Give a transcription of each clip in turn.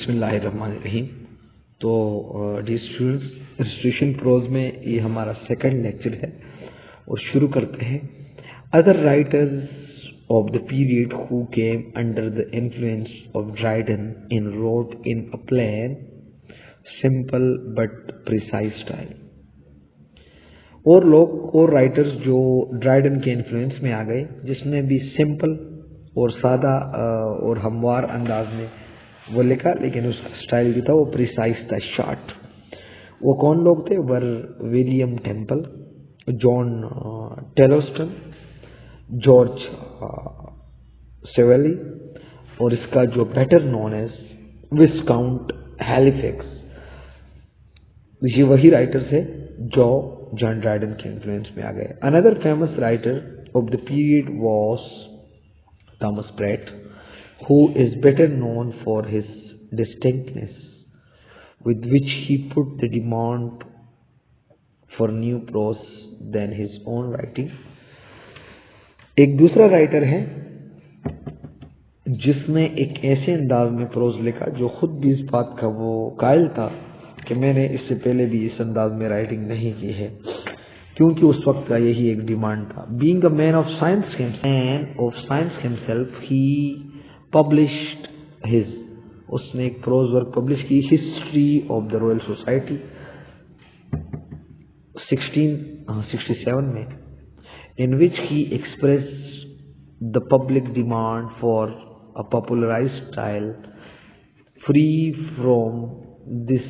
بسم اللہ الرحمن الرحیم. تو رجسٹریشن پروز میں یہ ہمارا سیکنڈ لیکچر ہے اور شروع کرتے ہیں. Other writers of the period who came under the influence of Dryden and wrote in a plain simple but precise style. اور رائٹرز جو ڈرائیڈن کے انفلوئنس میں آ گئے جس نے بھی سمپل اور سادہ اور ہموار انداز میں وہ لکھا، لیکن اس کا اسٹائل جو تھا وہ پریسائز تھا، شارٹ. وہ کون لوگ تھے؟ ولیم ٹیمپل، جان ٹیلوسٹن، جارج سیویلی، اور اس کا جو بیٹر نون ایز وسکاؤنٹ ہیلیفیکس. یہ وہی رائٹرز ہے جو جان ڈرائیڈن کے انفلوئنس میں آ گئے. اندر famous writer of the period was Thomas Pratt, who is better known for his distinctness with which he put the demand for new prose than his own writing. ایک دوسرا writer ہے جس نے ایک ایسے انداز میں پروز لکھا جو خود بھی اس بات کا وہ قائل تھا کہ میں نے اس سے پہلے بھی اس انداز میں رائٹنگ نہیں کی ہے، کیونکہ اس وقت کا یہی ایک ڈیمانڈ تھا. Being a man of science himself, he published اس نے ایک پروز ورک پبلش کی، history of the Royal society 1667 میں، in which he expressed the public demand for a popularized style free from this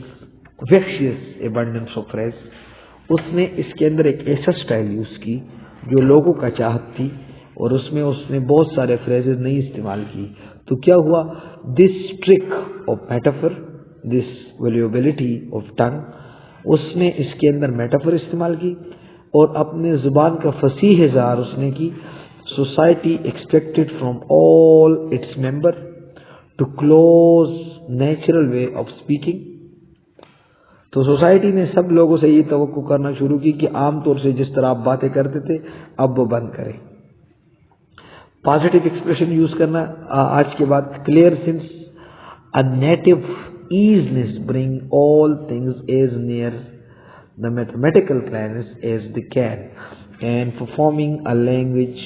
vicious abundance of phrase. اس نے اس کے اندر ایک ایسا style use کی جو لوگوں کا چاہت تھی، اور اس میں اس نے بہت سارے فریزز نہیں استعمال کی. تو کیا ہوا؟ This trick of metaphor, this valuability of thing, اس نے اس کے اندر میٹافر استعمال کی اور اپنے زبان کا فصیح اظہار اس نے کی. Society expected from all its member to close natural way of speaking. تو سوسائٹی نے سب لوگوں سے یہ توقع کرنا شروع کی کہ عام طور سے جس طرح آپ باتیں کرتے تھے اب وہ بند کریں. پازیٹیو ایکسپریشن یوز کرنا آج کے بعد. Clear sense a native easiness bring all things as near the mathematical plans as they can, and performing a language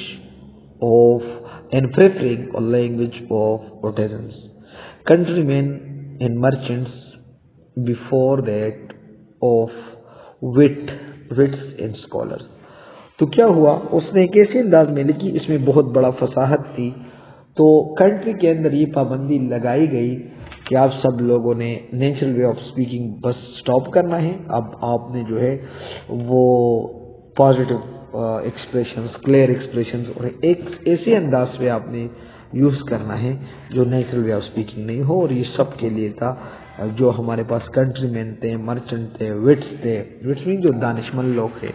of and preferring a language of artisans, countrymen and merchants, before that of wits and scholars. تو کیا ہوا؟ اس نے ایک ایسے انداز میں لکھی، اس میں بہت بڑا فصاحت تھی. تو کنٹری کے اندر یہ پابندی لگائی گئی کہ آپ سب لوگوں نے natural way of speaking bus stop کرنا ہے. اب آپ نے جو ہے وہ پازیٹیو ایکسپریشنز، کلیئر ایکسپریشنز اور ایک ایسے انداز پہ آپ نے یوز کرنا ہے جو نیچرل وے آف اسپیکنگ نہیں ہو. اور یہ سب کے لیے تھا جو ہمارے پاس کنٹری مین تھے، مرچنٹ تھے، وٹس مین جو دانشمند لوگ تھے،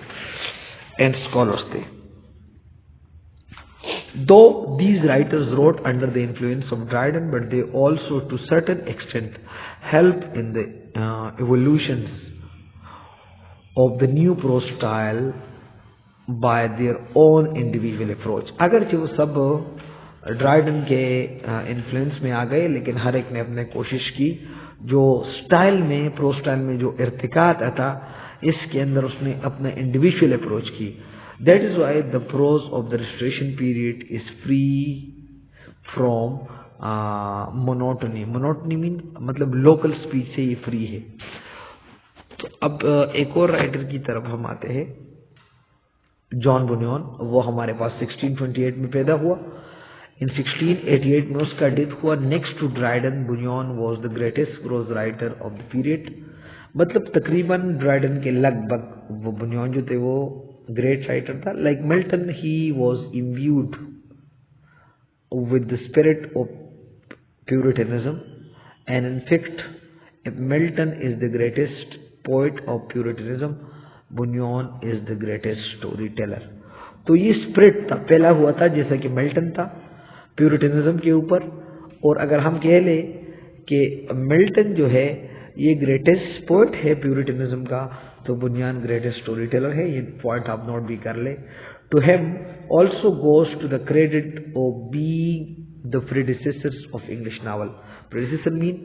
اینڈ اسکالرس تھے. Though these writers wrote under the influence of Dryden, but they also to certain extent helped in the evolutions of the new prose style by their own individual approach. اگرچہ وہ سب Dryden کے influence میں آ گئے، لیکن ہر ایک نے اپنے کوشش کی جو سٹائل میں، پرو سٹائل میں جو ارتقاء تھا اس کے اندر اس نے اپنا انڈیویجول اپروچ کی. That is why the prose of the Restoration period is free from monotony. Monotony mean مطلب لوکل اسپیچ سے یہ فری ہے. تو اب ایک اور رائٹر کی طرف ہم آتے ہیں، جان بنیان. وہ ہمارے پاس 1628 میں پیدا ہوا. In 1688 میں اس کا ڈیتھ ہوا. Next to Dryden, Bunyan was the greatest prose writer of the period. مطلب تقریباً ڈرائیڈن کے لگ بھگ وہ بنیان جو تھے وہ گریٹ رائٹر تھا. Like Milton he was imbued with the spirit of Puritanism, and in fact if Milton is the greatest poet of Puritanism, Bunyan is the greatest storyteller. تو یہ اسپرٹ تھا، پھیلا ہوا تھا جیسا کہ ملٹن تھا پیورٹنزم کے اوپر. اور اگر ہم کہہ لیں کہ ملٹن جو ہے یہ گریٹسٹ پوئٹ ہے پیورٹنزم کا، تو بنیان گریٹسٹ اسٹوری ٹیلر ہے. یہ پوائنٹ آپ نوٹ بھی کر لیں. To him also goes to the credit of being the predecessors of English novel. Predecessor مین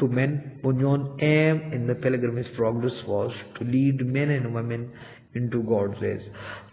to men, Bunyan aim in the pilgrimage progress was to lead men and women into God's ways.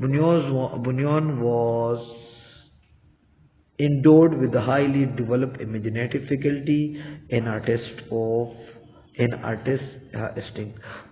Bunyan was endowed with a highly developed imaginative faculty, an artist instinct.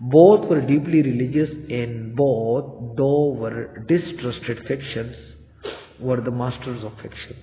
Both were deeply religious and both, though were distrusted fictions, were the masters of fictions.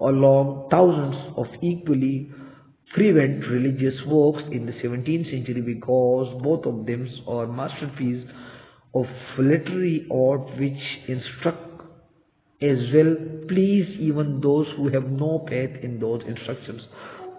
along thousands of equally fervent religious works in the 17th century because both of them are masterpieces of literary art which instruct as well please even those who have no faith in those instructions.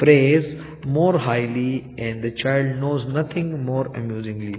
praise more highly and the child knows nothing more amusingly.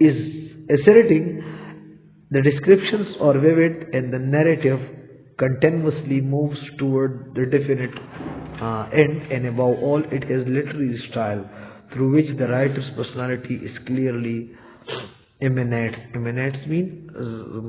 is asserting the descriptions are vivid and the narrative continuously moves toward the definite end, and above all it has literary style through which the writer's personality is clearly emanates mean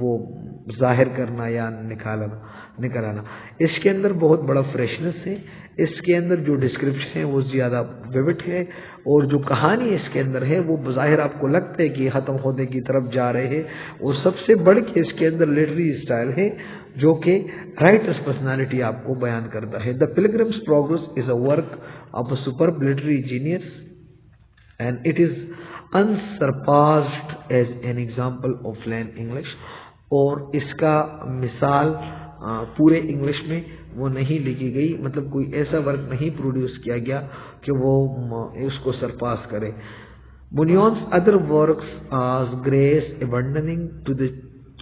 وہ ظاہر کرنا یا نکالنا. اس کے اندر بہت بڑا freshness ہے. اس کے اندر جو ڈسکرپشن ہے وہ زیادہ ویوڈ ہے, اور جو کہانی اس کے اندر ہے وہ بظاہر آپ کو لگتا ہے کہ ختم ہونے کی طرف جا رہے ہیں. اور سب سے بڑھ کے اس کے اندر لٹری اسٹائل ہے جو کہ رائٹرس پرسنالٹی آپ کو بیان کرتا ہے. The Pilgrim's Progress is a work of a superb literary genius and it is unsurpassed as an example of plain English. اور اس کا مثال پورے انگلش میں وہ نہیں لکھی گئی, مطلب کوئی ایسا ورک نہیں پروڈیوس کیا گیا کہ وہ اس کو سرپاس کرے. Bunyan's other works as Grace Abandoning to the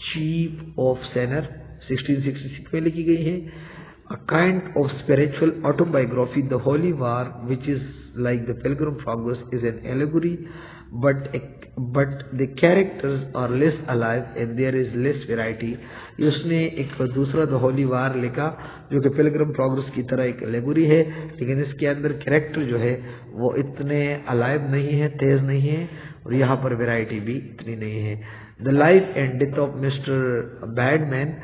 Sheep of Sinner 1666 میں لکھی گئی ہیں. A kind of spiritual autobiography, The Holy War, which is like The Pilgrim Progress, is an allegory, but the characters are less alive and there is less variety. اس نے ایک دوسرا The Holy War لکھا جو کہ Pilgrim Progress کی طرح ایک allegory ہے, لیکن اس کے اندر کریکٹر جو ہے وہ اتنے alive نہیں ہے, تیز نہیں ہے, اور یہاں پر ویرائٹی بھی اتنی نہیں ہے. The Life and Death of Mr. Badman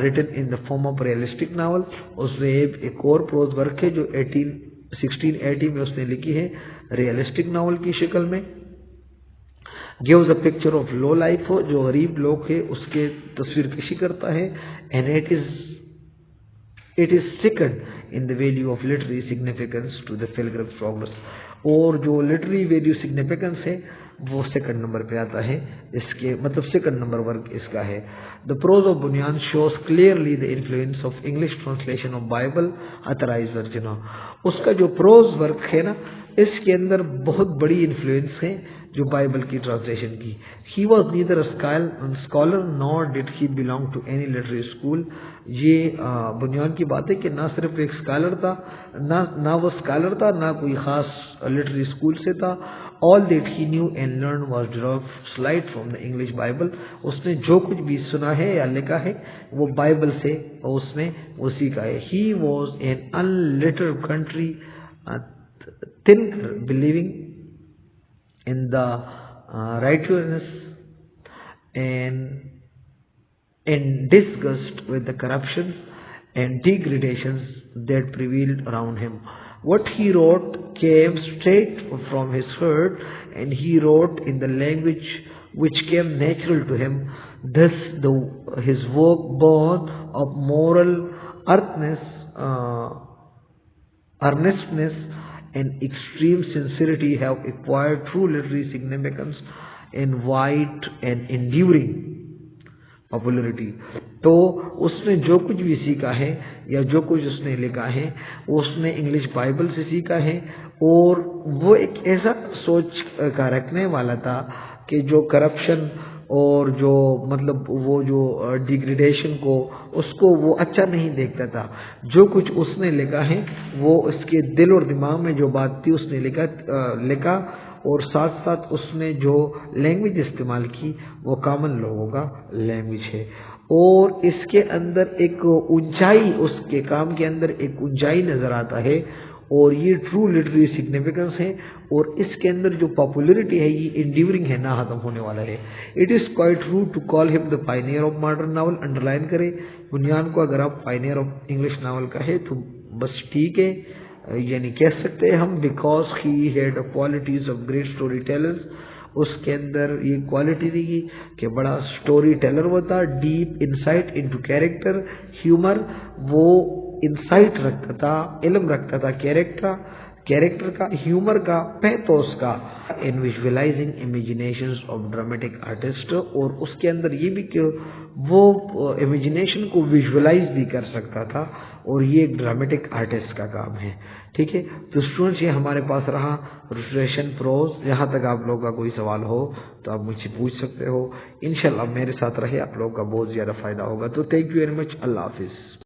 written in the form of realistic novel. اس میں ایک اور پروز ورک ہے جو 1680 میں اس نے لکھی ہے ریئلسٹک ناول کی شکل میں. gives a picture of low life ہو, جو غریب لوگ ہے اس کے تصویر کشی کرتا ہے. and it is second in the value of literary significance to the Pilgrim's Progress. اور جو لٹری ویلیو سگنیفیکنس ہے وہ سیکنڈ نمبر پہ آتا ہے اس کے, مطلب سیکنڈ نمبر ورک اس کا ہے. The prose of Bunyan shows clearly the influence of English translation of Bible authorized version. اس کا جو پروز ورک ہے نا, اس کے اندر بہت بڑی انفلوئنس ہے جو بائبل کی ٹرانسلیشن کی. He was neither a scholar nor did he belong to any literary school. یہ بنیان کی بات ہے کہ نہ صرف ایک اسکالر تھا, نہ وہ اسکالر تھا, نہ کوئی خاص لٹری اسکول سے تھا. All that he knew and learned was derived slight from the English Bible. اس نے جو کچھ بھی سنا ہے یا لکھا ہے وہ بائبل سے اس نے وہ سیکھا ہے. He was an unlettered country thinker believing in the righteousness and in disgust with the corruption and degradations that prevailed around him. What he wrote came straight from his heart, and he wrote in the language which came natural to him. Thus his work born of moral earnestness and extreme sincerity have acquired true literary significance and wide and enduring popularity. تو اس نے جو کچھ بھی سیکھا ہے یا جو کچھ اس نے لکھا ہے اس نے انگلش بائبل سے سیکھا ہے, اور وہ ایک ایسا سوچ کا رکھنے والا تھا کہ جو کرپشن اور جو مطلب وہ جو ڈیگریڈیشن کو اس کو وہ اچھا نہیں دیکھتا تھا. جو کچھ اس نے لکھا ہے وہ اس کے دل اور دماغ میں جو بات تھی اس نے لکھا, اور ساتھ ساتھ اس نے جو لینگویج استعمال کی وہ کامن لوگوں کا لینگویج ہے. اور اس کے اندر ایک اونچائی, اس کے کام کے اندر ایک اونچائی نظر آتا ہے, اور یہ ٹرو لٹری سگنیفیکنس ہے, اور اس کے اندر جو پاپولیرٹی ہے یہ انڈیورنگ ہے, نہ ختم ہونے والا ہے. It is quite true to call him the pioneer of modern novel. Underline کرے بنیان کو, اگر آپ پائنیئر آف انگلش ناول کا ہے تو بس ٹھیک ہے, یعنی کہہ سکتے ہیں ہم, because he had qualities of great story tellers. اس کے اندر یہ کوالٹی تھی کہ بڑا سٹوری ٹیلر ہوتا, deep insight into character, humour, وہ انسائٹ رکھتا تھا, علم رکھتا تھا کیریکٹر کا, ہیومر کا, پیتوس کا, ان ویژولائزنگ امیجینیشنز آف ڈرامٹک آرٹسٹ. اور اس کے اندر یہ بھی کہ وہ امیجینیشن کو ویژولائز بھی کر سکتا تھا, اور یہ ایک ڈرامٹک آرٹسٹ کا کام ہے. ٹھیک ہے, تو اسٹوڈنٹس یہ ہمارے پاس رہا ریسٹوریشن پروز. یہاں تک آپ لوگوں کا کوئی سوال ہو تو آپ مجھ سے پوچھ سکتے ہو. انشاءاللہ میرے ساتھ رہے, آپ لوگوں کا بہت زیادہ فائدہ ہوگا. تو تھینک یو ویری مچ. اللہ حافظ.